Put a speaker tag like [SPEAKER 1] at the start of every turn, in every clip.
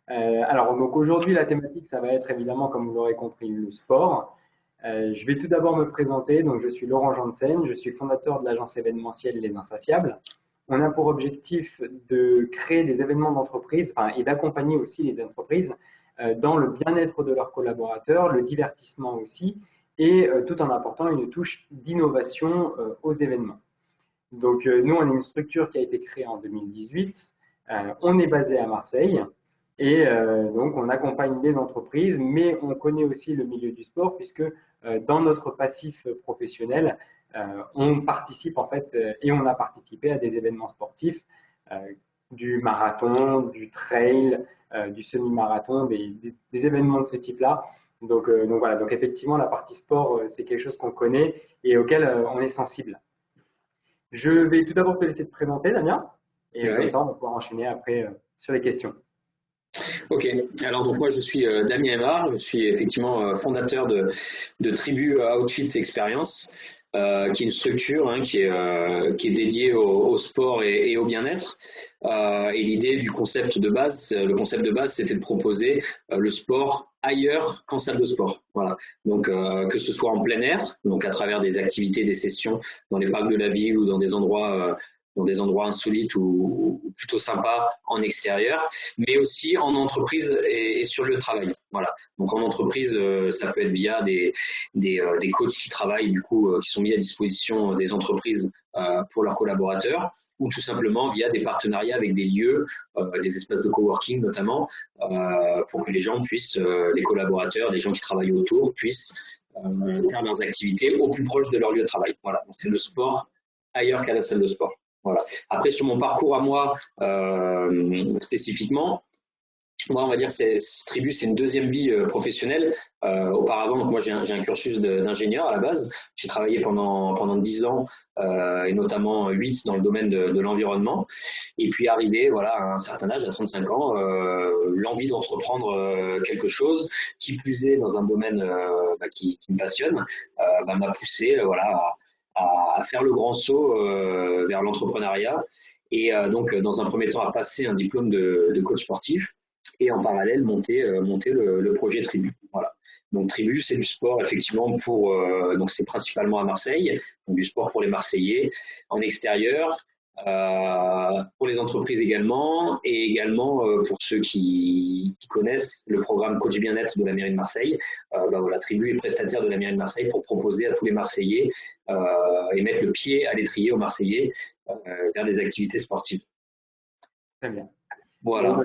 [SPEAKER 1] Alors, donc aujourd'hui, la thématique, ça va être évidemment, comme vous l'aurez compris, le sport. Je vais tout d'abord me présenter. Donc, je suis Laurent Janssen, je suis fondateur de l'agence événementielle Les Insatiables. On a pour objectif de créer des événements d'entreprise, enfin, et d'accompagner aussi les entreprises dans le bien-être de leurs collaborateurs, le divertissement aussi, et tout en apportant une touche d'innovation aux événements. Donc, nous, on est une structure qui a été créée en 2018. On est basé à Marseille. Et donc, on accompagne des entreprises, mais on connaît aussi le milieu du sport, puisque dans notre passif professionnel, on participe en fait, et on a participé à des événements sportifs, euh, du marathon, du trail, du semi-marathon, des événements de ce type-là. Donc voilà, donc effectivement, la partie sport, c'est quelque chose qu'on connaît et auquel on est sensible. Je vais tout d'abord te laisser te présenter, Damien, et comme
[SPEAKER 2] Ouais.
[SPEAKER 1] ça, on va pouvoir enchaîner après sur les questions.
[SPEAKER 2] Ok. Alors donc moi je suis Damien Aymar, je suis effectivement fondateur de Tribu Outfit Experience, qui est une structure qui est dédiée au sport et au bien-être. Et l'idée du concept de base, le concept de base, c'était de proposer le sport ailleurs qu'en salle de sport. Voilà. Donc que ce soit en plein air, donc à travers des activités, des sessions dans les parcs de la ville ou dans des endroits insolites ou plutôt sympas en extérieur, mais aussi en entreprise et sur le travail. Voilà. Donc en entreprise, ça peut être via des coachs qui travaillent, du coup, qui sont mis à disposition des entreprises pour leurs collaborateurs, ou tout simplement via des partenariats avec des lieux, des espaces de coworking notamment, pour que les gens puissent, les collaborateurs, les gens qui travaillent autour, puissent faire leurs activités au plus proche de leur lieu de travail. Voilà. Donc c'est le sport ailleurs qu'à la salle de sport. Voilà. Après, sur mon parcours à moi, spécifiquement, moi, on va dire que Tribu, c'est une deuxième vie professionnelle. Auparavant, donc moi, j'ai un cursus d'ingénieur à la base. J'ai travaillé pendant 10 ans, et notamment 8 dans le domaine de l'environnement. Et puis, arrivé voilà, à un certain âge, à 35 ans, l'envie d'entreprendre quelque chose, qui plus est dans un domaine qui me passionne, m'a poussé voilà, à faire le grand saut vers l'entrepreneuriat. Et donc, dans un premier temps, à passer un diplôme de coach sportif et en parallèle monter le projet Tribu. Voilà. Donc Tribu, c'est du sport effectivement donc c'est principalement à Marseille, donc du sport pour les Marseillais en extérieur, pour les entreprises également, et également pour ceux qui connaissent le programme Coach Bien-être de la mairie de Marseille. Voilà, Tribu est prestataire de la mairie de Marseille pour proposer à tous les Marseillais et mettre le pied à l'étrier aux Marseillais vers des activités sportives.
[SPEAKER 1] Très bien. Bon, bah,
[SPEAKER 2] Voilà.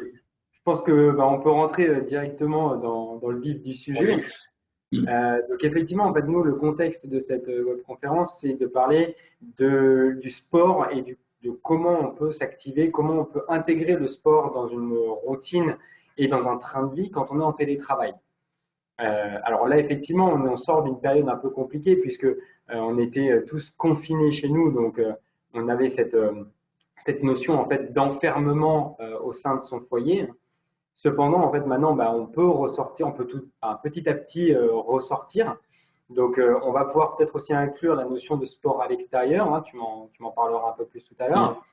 [SPEAKER 1] je pense que on peut rentrer directement dans le vif du sujet. Donc effectivement, en fait, nous, le contexte de cette webconférence, c'est de parler du sport et de comment on peut s'activer, comment on peut intégrer le sport dans une routine et dans un train de vie quand on est en télétravail. Alors là, effectivement, on sort d'une période un peu compliquée puisque on était tous confinés chez nous, donc on avait cette notion en fait d'enfermement au sein de son foyer. Cependant, en fait, maintenant, on peut ressortir, on peut petit à petit ressortir. Donc, on va pouvoir peut-être aussi inclure la notion de sport à l'extérieur. Hein, tu m'en parleras un peu plus tout à l'heure.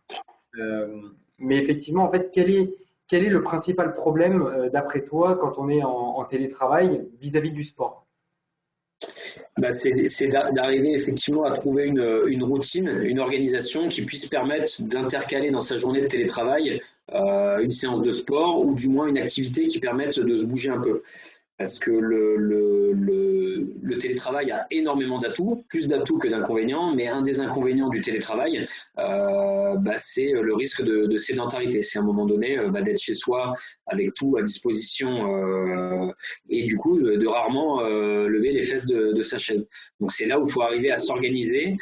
[SPEAKER 1] Euh, mais effectivement, en fait, quel est le principal problème, d'après toi, quand on est en télétravail vis-à-vis du sport?
[SPEAKER 2] C'est d'arriver effectivement à trouver une routine, une organisation qui puisse permettre d'intercaler dans sa journée de télétravail une séance de sport ou du moins une activité qui permette de se bouger un peu. Parce que le télétravail a énormément d'atouts, plus d'atouts que d'inconvénients, mais un des inconvénients du télétravail, c'est le risque de sédentarité. C'est à un moment donné d'être chez soi avec tout à disposition et du coup de rarement lever les fesses de sa chaise. Donc c'est là où il faut arriver à s'organiser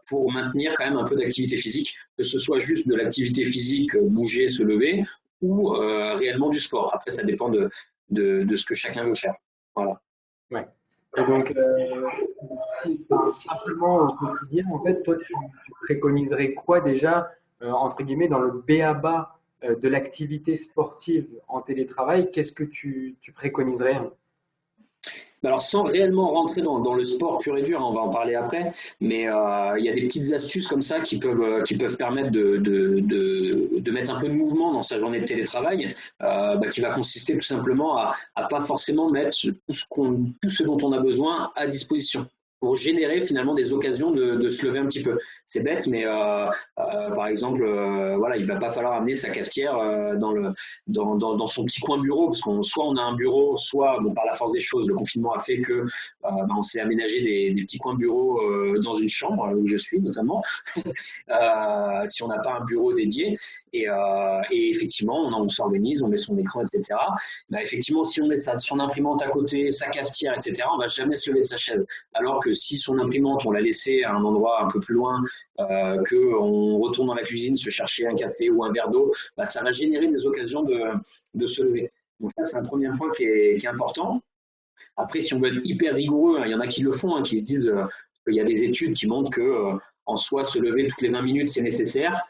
[SPEAKER 2] pour maintenir quand même un peu d'activité physique, que ce soit juste de l'activité physique, bouger, se lever, ou réellement du sport. Après, ça dépend de ce que chacun veut faire. Voilà.
[SPEAKER 1] Ouais. Et donc, si c'est simplement au quotidien, en fait, toi, tu préconiserais quoi déjà, entre guillemets, dans le b.a.-ba de l'activité sportive en télétravail? Qu'est-ce que tu préconiserais?
[SPEAKER 2] Alors, sans réellement rentrer dans le sport pur et dur, hein, on va en parler après, mais il y a des petites astuces comme ça qui peuvent permettre de mettre un peu de mouvement dans sa journée de télétravail, qui va consister tout simplement à pas forcément mettre tout ce dont on a besoin à disposition pour générer finalement des occasions de se lever un petit peu. C'est bête, mais par exemple, voilà, il va pas falloir amener sa cafetière dans son petit coin bureau, parce qu'on soit on a un bureau, soit bon, par la force des choses, le confinement a fait que on s'est aménagé des petits coins bureaux dans une chambre où je suis notamment, si on n'a pas un bureau dédié. Et effectivement, on s'organise, on met son écran, etc. Bah, effectivement, si on met son imprimante à côté, sa cafetière, etc., on va jamais se lever de sa chaise. Alors que si son imprimante, on l'a laissée à un endroit un peu plus loin, qu'on retourne dans la cuisine se chercher un café ou un verre d'eau, bah, ça va générer des occasions de se lever. Donc ça, c'est un premier point qui est important. Après, si on veut être hyper rigoureux, hein, il y en a qui le font, hein, qui se disent qu'il y a des études qui montrent que en soi, se lever toutes les 20 minutes, c'est nécessaire,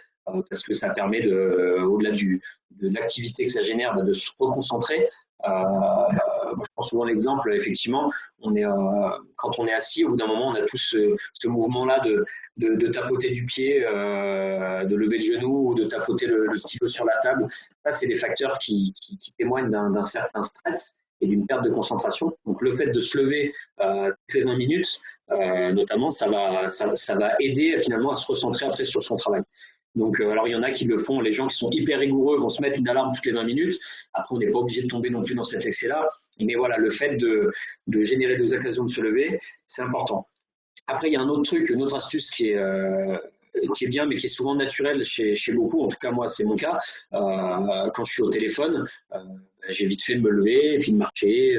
[SPEAKER 2] parce que ça permet, au-delà de l'activité que ça génère, bah, de se reconcentrer. Moi, je prends souvent l'exemple, effectivement, quand on est assis, au bout d'un moment, on a tous ce mouvement-là de tapoter du pied, de lever le genou ou de tapoter le stylo sur la table. Ça, c'est des facteurs qui témoignent d'un certain stress et d'une perte de concentration. Donc le fait de se lever toutes les 20 minutes, notamment, ça va aider finalement à se recentrer après sur son travail. Donc, alors il y en a qui le font, les gens qui sont hyper rigoureux vont se mettre une alarme toutes les 20 minutes. Après, on n'est pas obligé de tomber non plus dans cet excès-là. Mais voilà, le fait de générer des occasions de se lever, c'est important. Après, il y a un autre truc, une autre astuce qui est bien, mais qui est souvent naturelle chez beaucoup. En tout cas, moi, c'est mon cas. Quand je suis au téléphone, j'ai vite fait de me lever et puis de marcher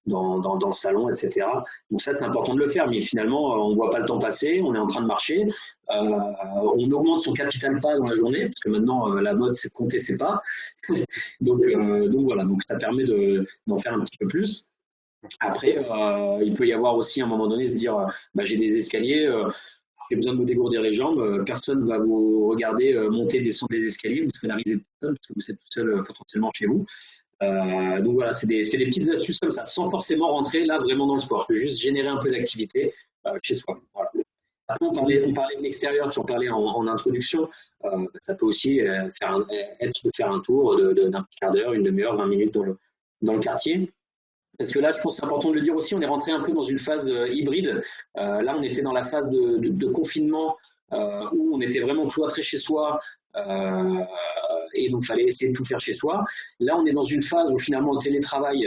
[SPEAKER 2] dans le salon, etc. Donc ça, c'est important de le faire. Mais finalement, on ne voit pas le temps passer. On est en train de marcher. On augmente son capital pas dans la journée, parce que maintenant, la mode, c'est de compter ses pas. donc voilà, donc ça permet d'en faire un petit peu plus. Après, il peut y avoir aussi à un moment donné se dire, j'ai des escaliers, j'ai besoin de me dégourdir les jambes, personne ne va vous regarder monter, descendre les escaliers, vous serez la risée de personne parce que vous êtes tout seul potentiellement chez vous. Donc voilà, c'est des petites astuces comme ça, sans forcément rentrer là vraiment dans le sport, juste générer un peu d'activité chez soi. Voilà. Après, on parlait de l'extérieur, tu en parlais en introduction. Ça peut aussi être de faire un tour d'un petit quart d'heure, une demi-heure, 20 minutes dans le quartier. Parce que là, je pense que c'est important de le dire aussi, on est rentré un peu dans une phase hybride. Là, on était dans la phase de confinement où on était vraiment cloîtré chez soi et donc il fallait essayer de tout faire chez soi. Là, on est dans une phase où finalement le télétravail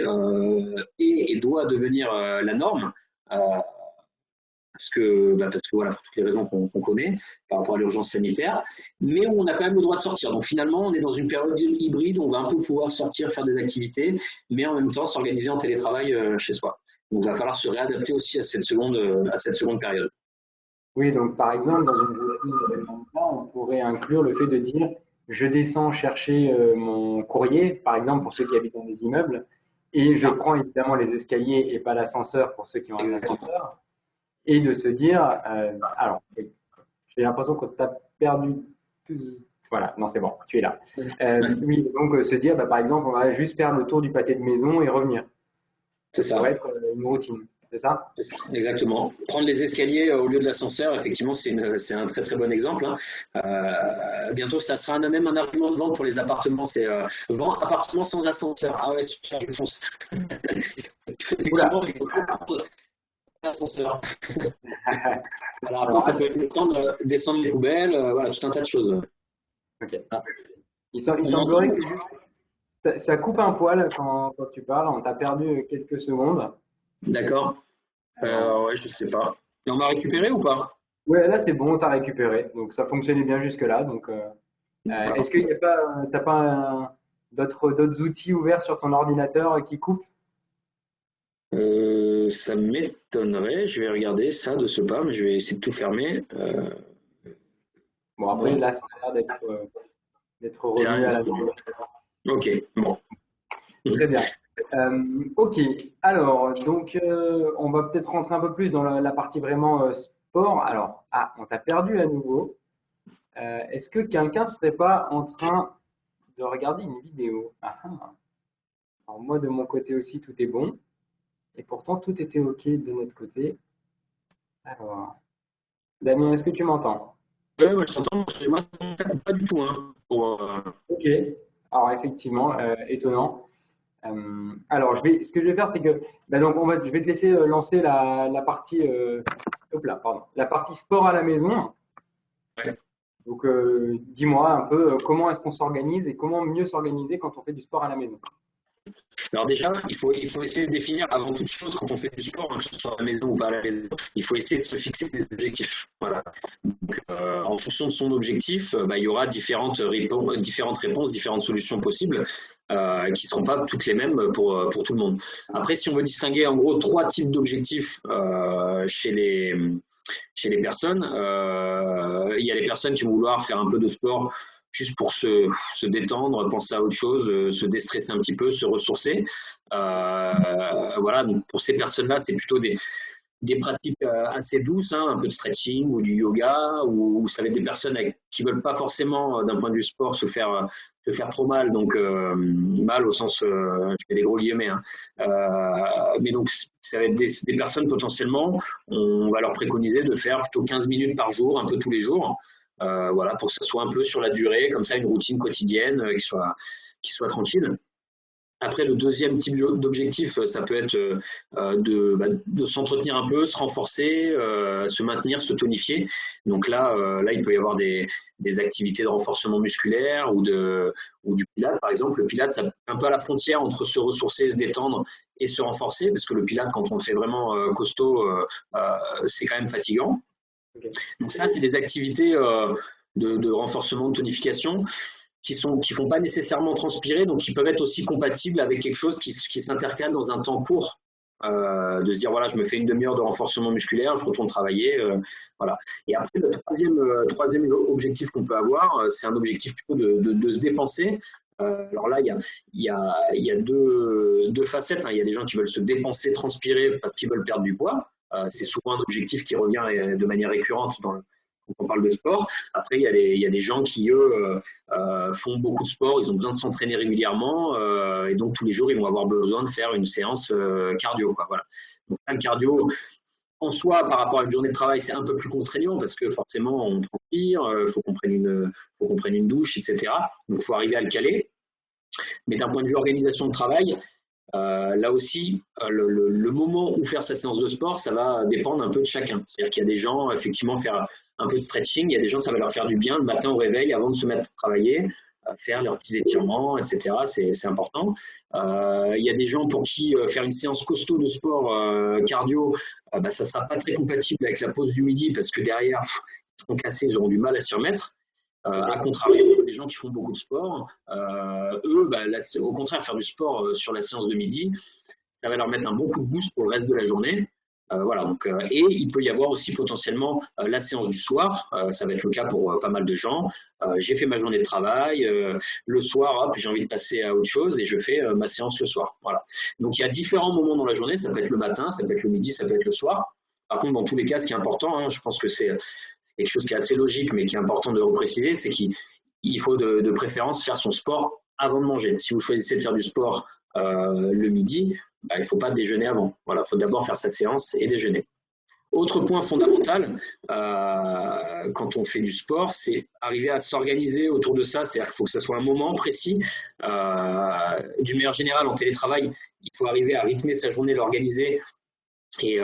[SPEAKER 2] est et doit devenir la norme. Euh, parce que voilà, pour toutes les raisons qu'on connaît par rapport à l'urgence sanitaire, mais où on a quand même le droit de sortir. Donc finalement, on est dans une période hybride où on va un peu pouvoir sortir, faire des activités, mais en même temps s'organiser en télétravail chez soi. Donc il va falloir se réadapter aussi à cette seconde période.
[SPEAKER 1] Oui, donc par exemple, dans une routine d'événement de temps, on pourrait inclure le fait de dire je descends chercher mon courrier, par exemple pour ceux qui habitent dans des immeubles, et je prends évidemment les escaliers et pas l'ascenseur pour ceux qui ont un
[SPEAKER 2] Exactement.
[SPEAKER 1] ascenseur, et de se dire, alors, oui, j'ai l'impression que tu as perdu tout. Voilà, non, c'est bon, tu es là. Oui, donc se dire, par exemple, on va juste faire le tour du pâté de maison et revenir.
[SPEAKER 2] C'est
[SPEAKER 1] Ça pourrait
[SPEAKER 2] ça.
[SPEAKER 1] être une routine, c'est ça?
[SPEAKER 2] Exactement. Prendre les escaliers au lieu de l'ascenseur, effectivement, c'est un très très bon exemple, hein. Bientôt, ça sera même un argument de vente pour les appartements. C'est vend appartement sans ascenseur. Ah ouais, super, je fonce. Parce
[SPEAKER 1] Oula.
[SPEAKER 2] qu'effectivement, il faut prendre l'ascenseur. Voilà, après,
[SPEAKER 1] Alors,
[SPEAKER 2] ça peut être descendre les poubelles, voilà, tout un tas de choses.
[SPEAKER 1] ok.
[SPEAKER 2] Ah,
[SPEAKER 1] Il
[SPEAKER 2] on m'entend?
[SPEAKER 1] semblerait que ça coupe un poil quand tu parles, on t'a perdu quelques secondes.
[SPEAKER 2] D'accord.
[SPEAKER 1] Alors,
[SPEAKER 2] Ouais, je sais pas. Et on m'a récupéré ou pas?
[SPEAKER 1] ouais, là c'est bon, t'as récupéré. Donc ça fonctionnait bien jusque-là. Donc,
[SPEAKER 2] D'accord.
[SPEAKER 1] est-ce qu'il n'y a pas, t'as pas d'autres outils ouverts sur ton ordinateur qui coupent?
[SPEAKER 2] Ça m'étonnerait. Je vais regarder ça de ce pas, mais je vais essayer de tout fermer.
[SPEAKER 1] Bon, après,
[SPEAKER 2] Bon,
[SPEAKER 1] là, ça a l'air d'être
[SPEAKER 2] ça
[SPEAKER 1] revenu à
[SPEAKER 2] reste.
[SPEAKER 1] la normale.
[SPEAKER 2] Ok, bon.
[SPEAKER 1] Très bien. Ok, alors, donc, on va peut-être rentrer un peu plus dans la partie vraiment sport. Alors, on t'a perdu à nouveau. Est-ce que quelqu'un ne serait pas en train de regarder une vidéo? Alors, moi, de mon côté aussi, tout est bon. Et pourtant, tout était OK de notre côté. Alors, Damien, est-ce que tu m'entends?
[SPEAKER 2] Ouais, je t'entends. Moi, ça coupe pas du tout. Hein,
[SPEAKER 1] OK. Alors, effectivement, étonnant. Alors, ce que je vais faire, c'est que, bah, donc, je vais te laisser lancer la partie, hop là, pardon, la partie sport à la maison.
[SPEAKER 2] ouais.
[SPEAKER 1] Donc, dis-moi un peu comment est-ce qu'on s'organise et comment mieux s'organiser quand on fait du sport à la maison.
[SPEAKER 2] Alors déjà, il faut essayer de définir avant toute chose quand on fait du sport, hein, que ce soit à la maison ou pas à la maison, il faut essayer de se fixer des objectifs. Voilà. Donc, en fonction de son objectif, il y aura différentes réponses, différentes solutions possibles qui ne seront pas toutes les mêmes pour tout le monde. Après, si on veut distinguer en gros trois types d'objectifs chez les personnes, il y a les personnes qui vont vouloir faire un peu de sport juste pour se détendre, penser à autre chose, se déstresser un petit peu, se ressourcer. Voilà, donc pour ces personnes-là, c'est plutôt des pratiques assez douces, hein, un peu de stretching ou du yoga, ou ça va être des personnes qui ne veulent pas forcément, d'un point de vue sport, se faire trop mal, donc mal au sens, je fais des gros guillemets, hein. Mais donc ça va être des personnes potentiellement, on va leur préconiser de faire plutôt 15 minutes par jour, un peu tous les jours, voilà, pour que ça soit un peu sur la durée, comme ça une routine quotidienne qui soit tranquille. Après, le deuxième type d'objectif, ça peut être de s'entretenir un peu, se renforcer, se maintenir, se tonifier. Donc là, il peut y avoir des activités de renforcement musculaire ou du pilate, par exemple. Le pilate, c'est un peu à la frontière entre se ressourcer, se détendre et se renforcer, parce que le pilate, quand on le fait vraiment costaud, c'est quand même fatigant.
[SPEAKER 1] Ok.
[SPEAKER 2] Donc ça, c'est des activités de renforcement, de tonification qui font pas nécessairement transpirer, donc qui peuvent être aussi compatibles avec quelque chose qui s'intercale dans un temps court. De se dire voilà, je me fais une demi-heure de renforcement musculaire, je retourne travailler, voilà. Et après le troisième objectif qu'on peut avoir, c'est un objectif plutôt de se dépenser. Alors là, il y a deux facettes, hein. Il y a des gens qui veulent se dépenser, transpirer parce qu'ils veulent perdre du poids. C'est souvent un objectif qui revient de manière récurrente quand on parle de sport. Après, il y a des gens qui, eux, font beaucoup de sport, ils ont besoin de s'entraîner régulièrement et donc tous les jours, ils vont avoir besoin de faire une séance cardio, quoi, voilà. Donc là, le cardio, en soi, par rapport à une journée de travail, c'est un peu plus contraignant parce que forcément, on transpire, faut qu'on prenne une douche, etc. Donc, il faut arriver à le caler. Mais d'un point de vue organisation de travail, là aussi, le moment où faire sa séance de sport, ça va dépendre un peu de chacun. C'est-à-dire qu'il y a des gens, effectivement, faire un peu de stretching, il y a des gens, ça va leur faire du bien le matin au réveil avant de se mettre à travailler, faire leurs petits étirements, etc. C'est important. Il y a des gens pour qui faire une séance costaud de sport cardio, ça ne sera pas très compatible avec la pause du midi parce que derrière, ils seront cassés, ils auront du mal à s'y remettre. À contrario, les gens qui font beaucoup de sport, eux, là, au contraire, faire du sport sur la séance de midi, ça va leur mettre un bon coup de boost pour le reste de la journée. Voilà, donc, et il peut y avoir aussi potentiellement la séance du soir, ça va être le cas pour pas mal de gens. J'ai fait ma journée de travail, le soir, hop, j'ai envie de passer à autre chose et je fais ma séance le soir. Voilà. Donc il y a différents moments dans la journée, ça peut être le matin, ça peut être le midi, ça peut être le soir. Par contre, dans tous les cas, ce qui est important, hein, je pense que c'est quelque chose qui est assez logique, mais qui est important de repréciser, c'est qu'il faut de préférence faire son sport avant de manger. Si vous choisissez de faire du sport le midi, il ne faut pas déjeuner avant. Voilà, il faut d'abord faire sa séance et déjeuner. Autre point fondamental quand on fait du sport, c'est arriver à s'organiser autour de ça. C'est-à-dire qu'il faut que ce soit un moment précis. D'une manière générale, en télétravail, il faut arriver à rythmer sa journée, l'organiser et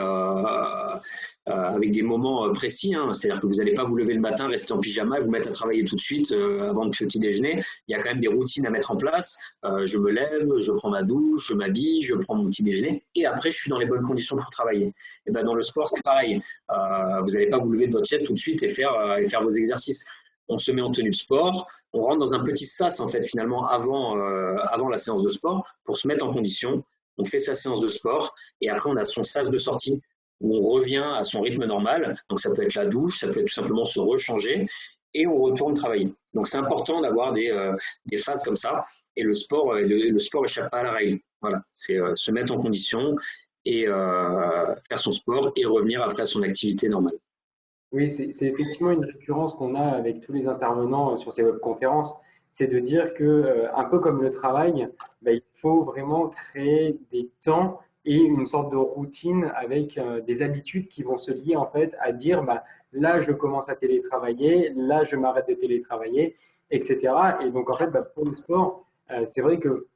[SPEAKER 2] avec des moments précis, hein. C'est-à-dire que vous n'allez pas vous lever le matin, rester en pyjama et vous mettre à travailler tout de suite avant le petit déjeuner. Il y a quand même des routines à mettre en place. Je me lève, je prends ma douche, je m'habille, je prends mon petit déjeuner et après je suis dans les bonnes conditions pour travailler. Et ben dans le sport c'est pareil. Vous n'allez pas vous lever de votre chaise tout de suite et faire vos exercices. On se met en tenue de sport, on rentre dans un petit sas en fait finalement avant la séance de sport pour se mettre en condition. On fait sa séance de sport et après on a son sas de sortie où on revient à son rythme normal. Donc ça peut être la douche, ça peut être tout simplement se rechanger et on retourne travailler. Donc c'est important d'avoir des phases comme ça et le sport échappe pas à la règle. Voilà, c'est se mettre en condition et faire son sport et revenir après à son activité normale.
[SPEAKER 1] Oui, c'est effectivement une récurrence qu'on a avec tous les intervenants sur ces webconférences, c'est de dire que, un peu comme le travail, il faut vraiment créer des temps et une sorte de routine avec des habitudes qui vont se lier en fait à dire bah, là je commence à télétravailler, là je m'arrête de télétravailler, etc. Et donc en fait bah, pour le sport, c'est vrai que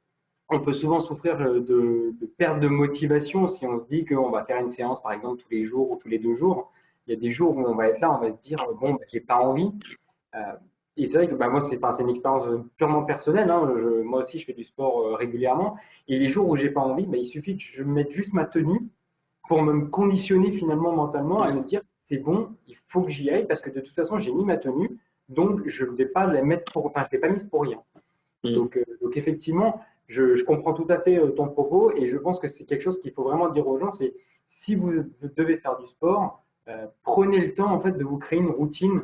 [SPEAKER 1] on peut souvent souffrir de perte de motivation si on se dit qu'on va faire une séance par exemple tous les jours ou tous les 2 jours. Il y a des jours où on va être là, on va se dire bon bah, j'ai pas envie. Euh, et c'est vrai que bah, moi, c'est une expérience purement personnelle, hein. Moi aussi, je fais du sport régulièrement. Et les jours où j'ai pas envie, bah, il suffit que je mette juste ma tenue pour me conditionner finalement mentalement à me dire c'est bon, il faut que j'y aille parce que de toute façon, j'ai mis ma tenue, donc je ne vais pas la mettre pour, enfin, je l'ai pas mise pour rien.
[SPEAKER 2] Mm.
[SPEAKER 1] Donc effectivement, je comprends tout à fait ton propos et je pense que c'est quelque chose qu'il faut vraiment dire aux gens, c'est si vous devez faire du sport, prenez le temps en fait de vous créer une routine,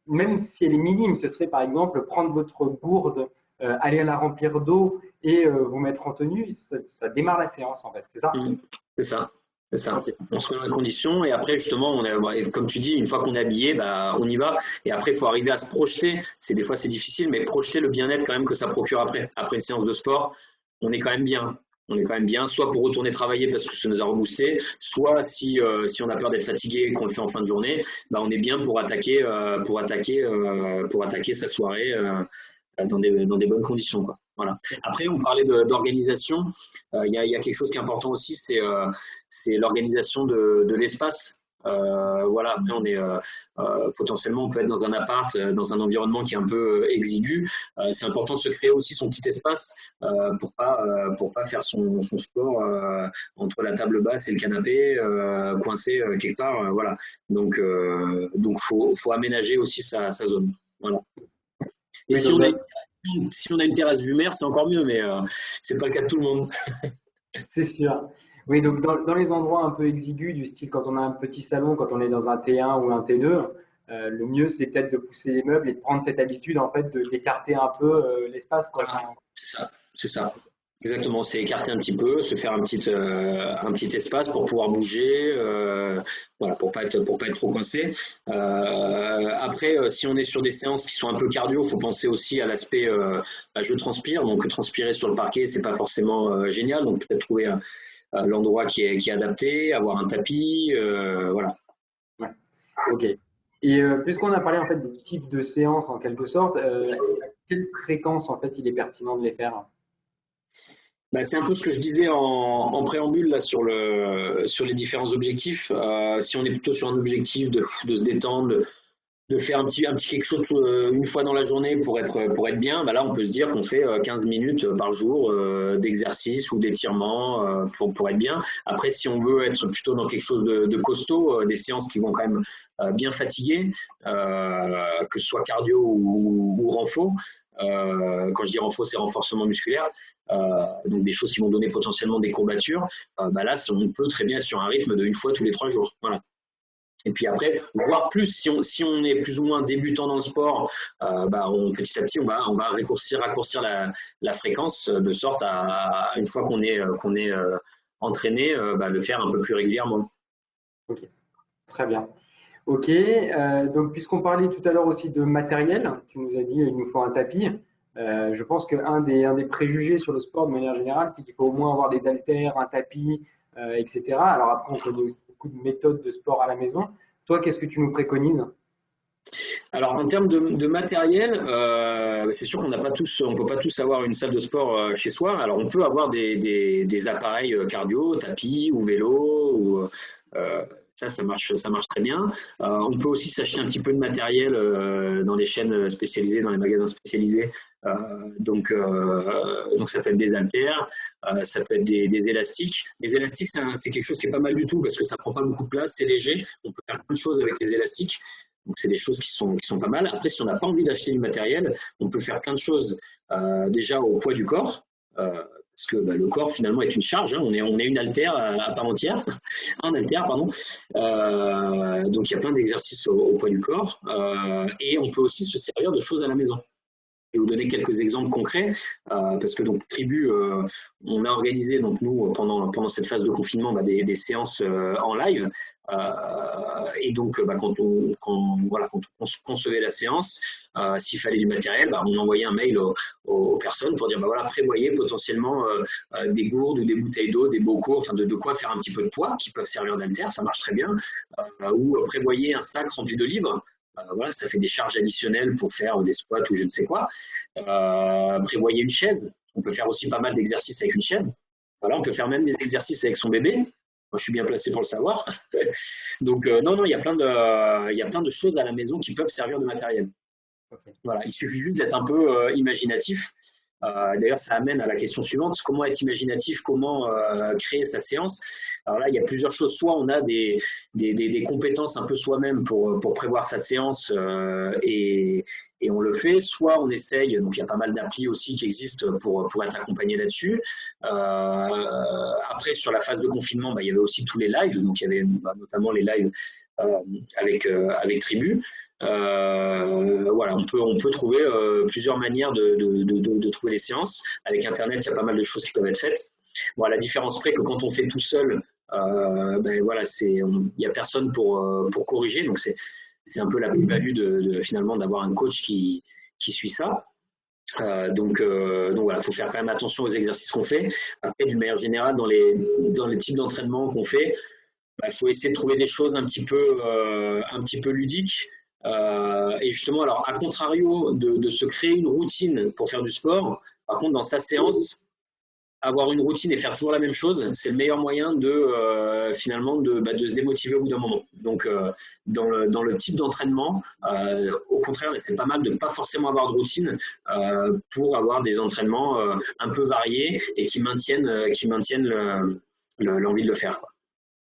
[SPEAKER 1] même si elle est minime. Ce serait par exemple prendre votre gourde, aller la remplir d'eau et vous mettre en tenue. Ça démarre la séance en fait, c'est ça?
[SPEAKER 2] Mm. C'est ça. C'est ça.
[SPEAKER 1] Ok.
[SPEAKER 2] On se met dans les conditions et après justement, comme tu dis, une fois qu'on est habillé, bah, on y va. Et après, il faut arriver à se projeter. Des fois, c'est difficile, mais projeter le bien-être quand même que ça procure après. Après une séance de sport, on est quand même bien. On est quand même bien, soit pour retourner travailler parce que ça nous a reboosté, soit si on a peur d'être fatigué et qu'on le fait en fin de journée, bah, on est bien pour attaquer sa soirée dans des bonnes conditions, quoi. Voilà. Après, on parlait d'organisation. Il y a quelque chose qui est important aussi, c'est l'organisation de l'espace. Voilà. Après, potentiellement, on peut être dans un appart, dans un environnement qui est un peu exigu. C'est important de se créer aussi son petit espace pour pas faire son sport entre la table basse et le canapé, coincé quelque part. Voilà. Donc faut aménager aussi sa zone. Voilà. Et
[SPEAKER 1] Oui, donc,
[SPEAKER 2] si on a une terrasse vue mer, c'est encore mieux, mais c'est pas le cas de tout le monde.
[SPEAKER 1] c'est sûr. Oui, donc dans les endroits un peu exigus, du style quand on a un petit salon, quand on est dans un T1 ou un T2, le mieux c'est peut-être de pousser les meubles et de prendre cette habitude en fait d'écarter un peu l'espace, quoi.
[SPEAKER 2] Voilà, c'est ça, c'est ça. Exactement, c'est écarter un petit peu, se faire un petit espace pour pouvoir bouger, voilà, pour pas être trop coincé. Après, si on est sur des séances qui sont un peu cardio, faut penser aussi à l'aspect je transpire, donc transpirer sur le parquet, c'est pas forcément génial, donc peut-être trouver l'endroit qui est adapté, avoir un tapis, voilà.
[SPEAKER 1] Ouais. Ok. Et puisqu'on a parlé en fait des types de séances en quelque sorte, à quelle fréquence en fait il est pertinent de les faire?
[SPEAKER 2] Bah, c'est un peu ce que je disais en préambule là sur les différents objectifs. Si on est plutôt sur un objectif de se détendre, de faire un petit quelque chose une fois dans la journée pour être bien, bah là on peut se dire qu'on fait 15 minutes par jour d'exercice ou d'étirement pour être bien. Après, si on veut être plutôt dans quelque chose de costaud, des séances qui vont quand même bien fatiguer, que ce soit cardio ou renfo. Quand je dis renfo, c'est renforcement musculaire, donc des choses qui vont donner potentiellement des courbatures. Bah là, on peut très bien être sur un rythme de une fois tous les 3 jours. Voilà. Et puis après, voire plus, si on est plus ou moins débutant dans le sport, bah petit à petit, on va raccourcir la fréquence de sorte à une fois qu'on est entraîné, bah, le faire un peu plus régulièrement.
[SPEAKER 1] Ok, très bien. Ok, donc puisqu'on parlait tout à l'heure aussi de matériel, tu nous as dit il nous faut un tapis. Je pense un des préjugés sur le sport de manière générale, c'est qu'il faut au moins avoir des haltères, un tapis, etc. Alors après, on connaît aussi beaucoup de méthodes de sport à la maison. Toi, qu'est-ce que tu nous préconises?
[SPEAKER 2] Alors en termes de matériel, c'est sûr on peut pas tous avoir une salle de sport chez soi. Alors on peut avoir des appareils cardio, tapis ou vélo euh, ça marche très bien. On peut aussi s'acheter un petit peu de matériel dans les chaînes spécialisées, dans les magasins spécialisés. Euh, donc ça peut être des haltères, ça peut être des élastiques. Les élastiques, c'est quelque chose qui est pas mal du tout parce que ça prend pas beaucoup de place, c'est léger. On peut faire plein de choses avec les élastiques. Donc, c'est des choses qui sont pas mal. Après, si on n'a pas envie d'acheter du matériel, on peut faire plein de choses déjà au poids du corps. Parce que bah, le corps finalement est une charge, hein. On est une haltère à part entière, un haltère pardon. Donc il y a plein d'exercices au poids du corps et on peut aussi se servir de choses à la maison. Je vais vous donner quelques exemples concrets parce que donc Tribu, on a organisé donc nous pendant cette phase de confinement des séances en live et donc quand on concevait la séance, s'il fallait du matériel, on envoyait un mail aux personnes pour dire voilà, prévoyez potentiellement des gourdes ou des bouteilles d'eau, des bocaux, enfin de quoi faire un petit peu de poids qui peuvent servir d'haltère, ça marche très bien, ou prévoyez un sac rempli de livres. Voilà, ça fait des charges additionnelles pour faire des squats ou je ne sais quoi. Prévoyez une chaise. On peut faire aussi pas mal d'exercices avec une chaise. Voilà, on peut faire même des exercices avec son bébé. Moi, je suis bien placé pour le savoir. Donc, non, il y a plein de choses à la maison qui peuvent servir de matériel. Okay. Voilà, il suffit juste d'être un peu imaginatif. D'ailleurs, ça amène à la question suivante, comment être imaginatif, comment créer sa séance. Alors là, il y a plusieurs choses. Soit on a des compétences un peu soi-même pour prévoir sa séance et on le fait, soit on essaye, donc il y a pas mal d'applis aussi qui existent pour être accompagné là-dessus. Après, sur la phase de confinement, il y avait aussi tous les lives, donc il y avait notamment les lives avec Tribu. Voilà, on peut trouver plusieurs manières de trouver les séances. Avec Internet, il y a pas mal de choses qui peuvent être faites. Bon, à la différence près que quand on fait tout seul, voilà, il n'y a personne pour corriger. Donc, c'est un peu la plus-value finalement d'avoir un coach qui suit ça. Donc voilà, il faut faire quand même attention aux exercices qu'on fait. Après, d'une manière générale, dans les types d'entraînement qu'on fait, il faut essayer de trouver des choses un petit peu ludiques. Et justement, alors, à contrario de se créer une routine pour faire du sport, par contre, dans sa séance, avoir une routine et faire toujours la même chose, c'est le meilleur moyen finalement de se démotiver au bout d'un moment. Donc, dans le type d'entraînement, au contraire, c'est pas mal de ne pas forcément avoir de routine pour avoir des entraînements un peu variés et qui maintiennent l'envie de le faire, quoi.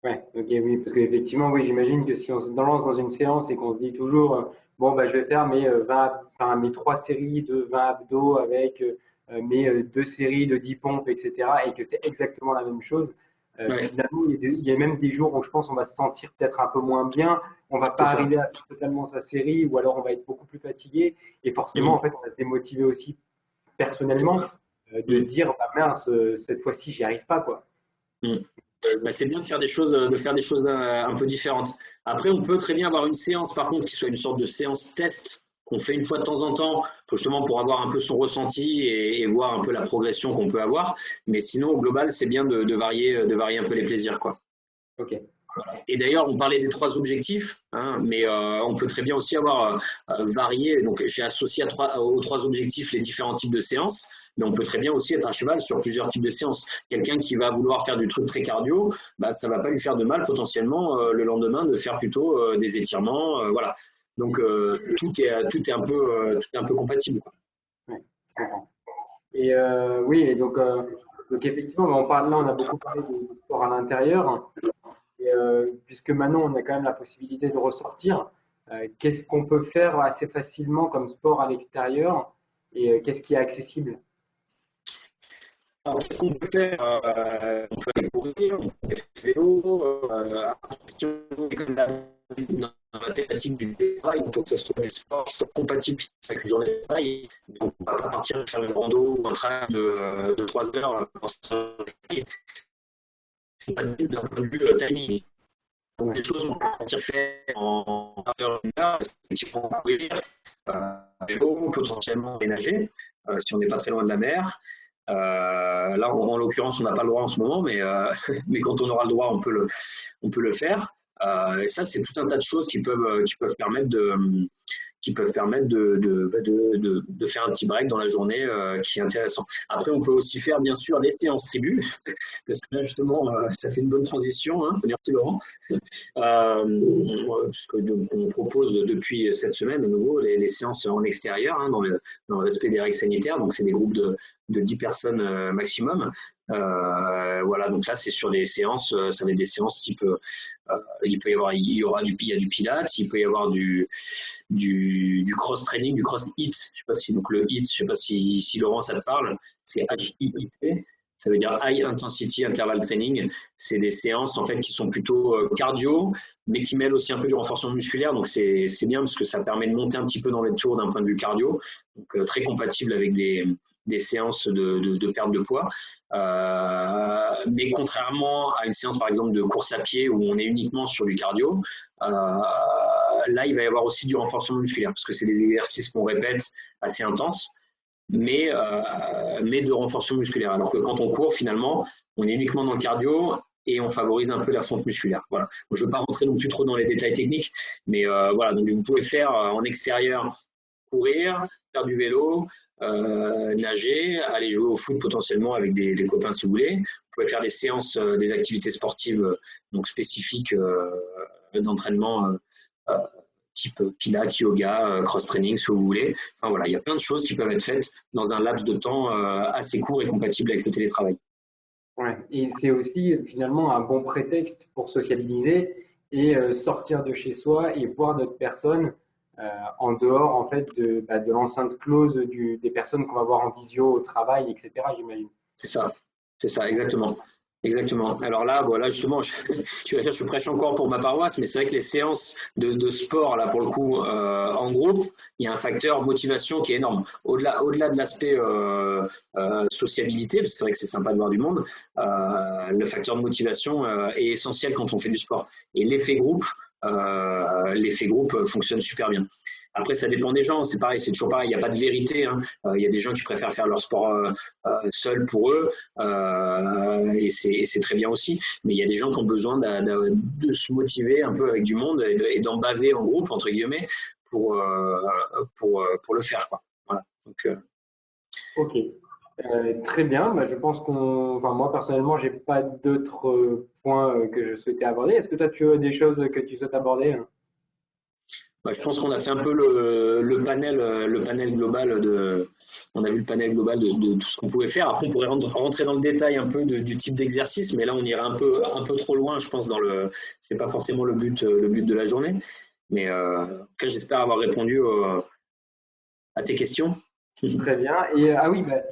[SPEAKER 1] Ouais, ok, oui, parce qu'effectivement, oui, j'imagine que si on se lance dans une séance et qu'on se dit toujours, bon, je vais faire mes 3 séries de 20 abdos avec mes 2 séries de 10 pompes, etc., et que c'est exactement la même chose,
[SPEAKER 2] Ouais.
[SPEAKER 1] finalement, il y a même des jours où je pense on va se sentir peut-être un peu moins bien, on va pas arriver à faire totalement sa série, ou alors on va être beaucoup plus fatigué, et forcément, en fait, on va se démotiver aussi personnellement, de se dire, mince, cette fois-ci, j'y arrive pas, quoi.
[SPEAKER 2] C'est bien de faire des choses un peu différentes. Après, on peut très bien avoir une séance, par contre, qui soit une sorte de séance test qu'on fait une fois de temps en temps, justement pour avoir un peu son ressenti et voir un peu la progression qu'on peut avoir. Mais sinon, au global, c'est bien de varier un peu les plaisirs, quoi.
[SPEAKER 1] Ok.
[SPEAKER 2] Et d'ailleurs, on parlait des 3 objectifs, mais on peut très bien aussi avoir varié. Donc, j'ai associé aux 3 objectifs les différents types de séances. Mais on peut très bien aussi être à cheval sur plusieurs types de séances. Quelqu'un qui va vouloir faire du truc très cardio, ça va pas lui faire de mal potentiellement le lendemain de faire plutôt des étirements, voilà. Donc tout est un peu compatible, quoi.
[SPEAKER 1] Ouais, je comprends. Et oui, et donc effectivement, on a beaucoup parlé de sport à l'intérieur. Et puisque maintenant on a quand même la possibilité de ressortir, qu'est-ce qu'on peut faire assez facilement comme sport à l'extérieur et qu'est-ce qui est accessible?
[SPEAKER 2] Alors, qu'est-ce qu'on peut faire? On peut aller courir, on peut aller faire du vélo. Si on est comme dans la thématique du travail, il faut que ce soit des sports qui soient compatibles avec une journée de travail. Donc, on ne va pas partir faire une rando ou un train de 3 heures dans sa journée. C'est pas dit d'un point de vue timing. Donc, des choses qu'on peut partir faire en heure, une heure, c'est qu'il faut courir, vélo, potentiellement nager, si on n'est pas très loin de la mer. Là, en l'occurrence, on n'a pas le droit en ce moment, mais quand on aura le droit, on peut le faire. Et ça, c'est tout un tas de choses qui peuvent permettre de faire un petit break dans la journée qui est intéressant. Après, on peut aussi faire, bien sûr, les séances tribu, parce que là, justement, ça fait une bonne transition. Merci, Laurent. Puisque on propose depuis cette semaine, à nouveau, les séances en extérieur, dans le respect des règles sanitaires. Donc, c'est des groupes de 10 personnes maximum. Voilà, donc là, c'est sur des séances, ça va être des séances type, il y aura du pilates, il peut y avoir du cross-training, du cross-hit. Je sais pas si, donc le hit, je sais pas si Laurent, ça te parle. C'est H-I-I-T. Ça veut dire High Intensity Interval Training. C'est des séances en fait qui sont plutôt cardio, mais qui mêlent aussi un peu du renforcement musculaire. Donc c'est bien parce que ça permet de monter un petit peu dans les tours d'un point de vue cardio. Donc très compatible avec des séances de perte de poids. Mais contrairement à une séance par exemple de course à pied où on est uniquement sur du cardio, là il va y avoir aussi du renforcement musculaire parce que c'est des exercices qu'on répète assez intenses, mais de renforcement musculaire. Alors que quand on court, finalement, on est uniquement dans le cardio et on favorise un peu la fonte musculaire. Voilà. Je ne veux pas rentrer non plus trop dans les détails techniques, mais voilà. Donc vous pouvez faire en extérieur, courir, faire du vélo, nager, aller jouer au foot potentiellement avec des copains si vous voulez. Vous pouvez faire des séances, des activités sportives donc spécifiques d'entraînement type pilates, yoga, cross-training, si vous voulez. Enfin voilà, il y a plein de choses qui peuvent être faites dans un laps de temps assez court et compatible avec le télétravail.
[SPEAKER 1] Ouais. Et c'est aussi finalement un bon prétexte pour sociabiliser et sortir de chez soi et voir d'autres personnes en dehors en fait de l'enceinte close des personnes qu'on va voir en visio au travail, etc. J'imagine.
[SPEAKER 2] C'est ça, exactement. Exactement. Alors là, voilà, justement, je prêche encore pour ma paroisse, mais c'est vrai que les séances de sport, là, pour le coup, en groupe, il y a un facteur motivation qui est énorme. Au-delà de l'aspect sociabilité, parce que c'est vrai que c'est sympa de voir du monde, le facteur de motivation est essentiel quand on fait du sport. Et l'effet groupe fonctionne super bien. Après, ça dépend des gens, c'est pareil, c'est toujours pareil, il n'y a pas de vérité. Hein. Il y a des gens qui préfèrent faire leur sport seuls pour eux, et c'est très bien aussi. Mais il y a des gens qui ont besoin de se motiver un peu avec du monde et d'en baver en groupe, entre guillemets, pour le faire. Quoi. Voilà. Donc,
[SPEAKER 1] Ok, très bien. Bah, je pense enfin moi personnellement, j'ai pas d'autres points que je souhaitais aborder. Est-ce que toi tu as des choses que tu souhaites aborder?
[SPEAKER 2] je pense qu'on a fait un peu le panel global on a vu le panel global de tout ce qu'on pouvait faire. Après, on pourrait rentrer dans le détail un peu du type d'exercice, mais là, on irait un peu trop loin, je pense, c'est pas forcément le but de la journée. Mais en tout cas, j'espère avoir répondu à tes questions.
[SPEAKER 1] Très bien. Et ah oui, bah,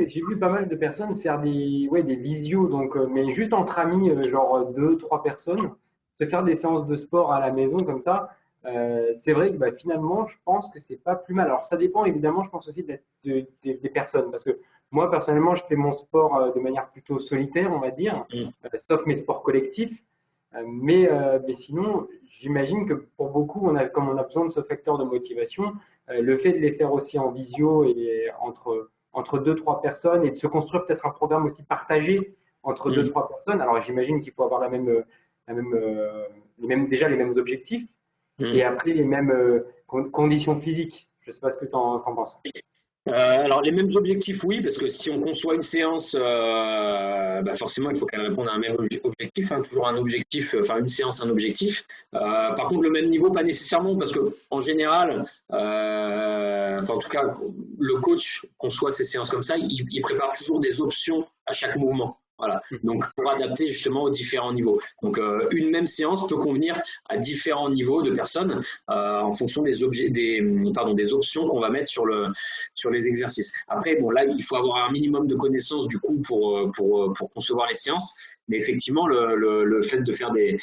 [SPEAKER 1] j'ai vu pas mal de personnes faire des visios, donc, mais juste entre amis, genre deux, trois personnes, se faire des séances de sport à la maison comme ça. C'est vrai que bah, finalement, je pense que c'est pas plus mal. Alors ça dépend évidemment, je pense aussi des personnes, parce que moi personnellement, je fais mon sport de manière plutôt solitaire, on va dire, sauf mes sports collectifs. Mais sinon, j'imagine que pour beaucoup, comme on a besoin de ce facteur de motivation, le fait de les faire aussi en visio et entre deux, trois personnes et de se construire peut-être un programme aussi partagé entre deux, trois personnes. Alors j'imagine qu'il faut avoir la même, déjà les mêmes objectifs et après les mêmes conditions physiques. Je ne sais pas ce que tu en penses.
[SPEAKER 2] Alors les mêmes objectifs, oui, parce que si on conçoit une séance, forcément il faut qu'elle réponde à un même objectif, hein, toujours un objectif, enfin une séance, un objectif. Par contre le même niveau, pas nécessairement, parce que en général, en tout cas le coach conçoit ces séances comme ça, il prépare toujours des options à chaque mouvement. Voilà. Donc pour adapter justement aux différents niveaux. Donc une même séance peut convenir à différents niveaux de personnes en fonction des options qu'on va mettre sur les exercices. Après, bon là, il faut avoir un minimum de connaissances du coup pour concevoir les séances. Mais effectivement, le fait de faire des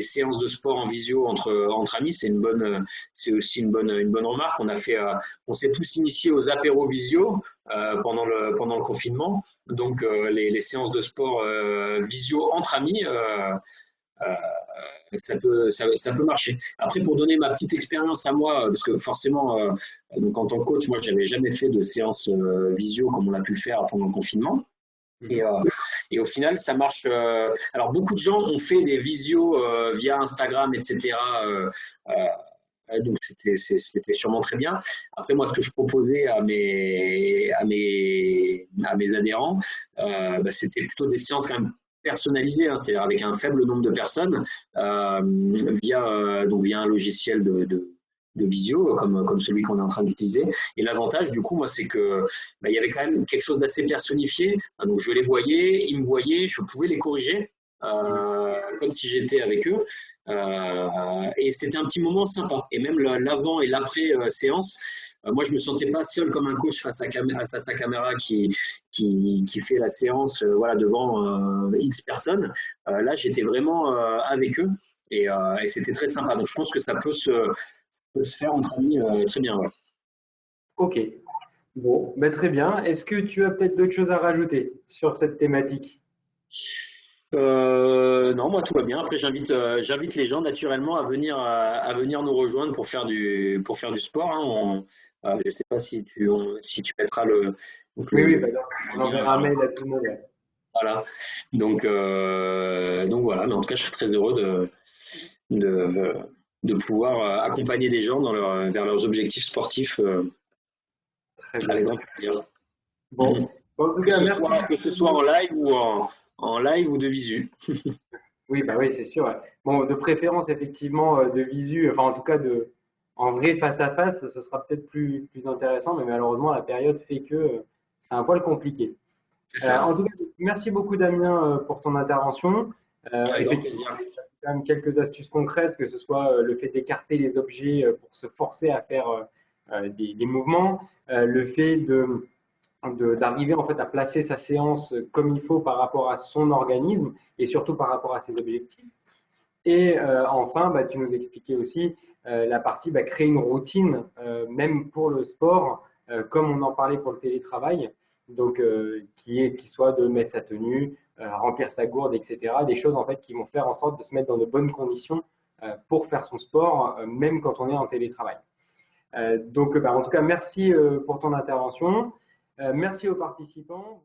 [SPEAKER 2] séances de sport en visio entre amis, c'est aussi une bonne remarque. On s'est tous initiés aux apéros visio pendant le confinement. Donc les séances de sport visio entre amis, ça peut marcher. Après, pour donner ma petite expérience à moi, parce que forcément, donc en tant que coach, moi, j'avais jamais fait de séance visio comme on a pu le faire pendant le confinement. Et au final, ça marche. Alors, beaucoup de gens ont fait des visios via Instagram, etc. Donc, c'était sûrement très bien. Après, moi, ce que je proposais à mes adhérents, c'était plutôt des séances quand même personnalisées, hein, c'est-à-dire avec un faible nombre de personnes, via un logiciel de visio comme celui qu'on est en train d'utiliser. Et l'avantage, du coup, moi, c'est que il y avait quand même quelque chose d'assez personnifié. Donc, je les voyais, ils me voyaient, je pouvais les corriger comme si j'étais avec eux. Et c'était un petit moment sympa. Et même l'avant et l'après séance, Moi, je me sentais pas seul comme un coach face à sa caméra qui fait la séance voilà, devant X personnes. Là, j'étais vraiment avec eux et c'était très sympa. Donc, je pense que ça peut se faire entre amis très bien. Ouais.
[SPEAKER 1] Ok, bon, ben, très bien. Est-ce que tu as peut-être d'autres choses à rajouter sur cette thématique?
[SPEAKER 2] Non, moi tout va bien. Après, j'invite les gens naturellement à venir nous rejoindre pour faire du sport. Hein. Je sais pas si tu mettras donc
[SPEAKER 1] Oui, oui,
[SPEAKER 2] le
[SPEAKER 1] bah, on
[SPEAKER 2] lien.
[SPEAKER 1] enverra un mail à tout le monde. Ouais.
[SPEAKER 2] Voilà. Donc voilà. Mais en tout cas, je serais très heureux de, de pouvoir accompagner des gens vers leurs objectifs sportifs
[SPEAKER 1] Très bien.
[SPEAKER 2] avec grand plaisir.
[SPEAKER 1] Bon, en tout cas, merci
[SPEAKER 2] Que ce soit
[SPEAKER 1] beaucoup.
[SPEAKER 2] en live ou en live ou de visu.
[SPEAKER 1] Oui, bah oui, c'est sûr. Ouais. Bon, de préférence, effectivement, de visu, enfin, en tout cas, en vrai face à face, ce sera peut-être plus intéressant, mais malheureusement, la période fait que c'est un poil compliqué.
[SPEAKER 2] C'est ça.
[SPEAKER 1] En tout cas, merci beaucoup, Damien, pour ton intervention.
[SPEAKER 2] Avec grand
[SPEAKER 1] Effectivement,
[SPEAKER 2] plaisir.
[SPEAKER 1] tu as quand même quelques astuces concrètes, que ce soit le fait d'écarter les objets pour se forcer à faire des mouvements, le fait d'arriver en fait à placer sa séance comme il faut par rapport à son organisme et surtout par rapport à ses objectifs. Et enfin, bah, tu nous expliquais aussi la partie bah, créer une routine, même pour le sport, comme on en parlait pour le télétravail, donc qui soit de mettre sa tenue, remplir sa gourde, etc. Des choses en fait qui vont faire en sorte de se mettre dans de bonnes conditions pour faire son sport, même quand on est en télétravail. Donc, bah, en tout cas, merci pour ton intervention. Merci aux participants.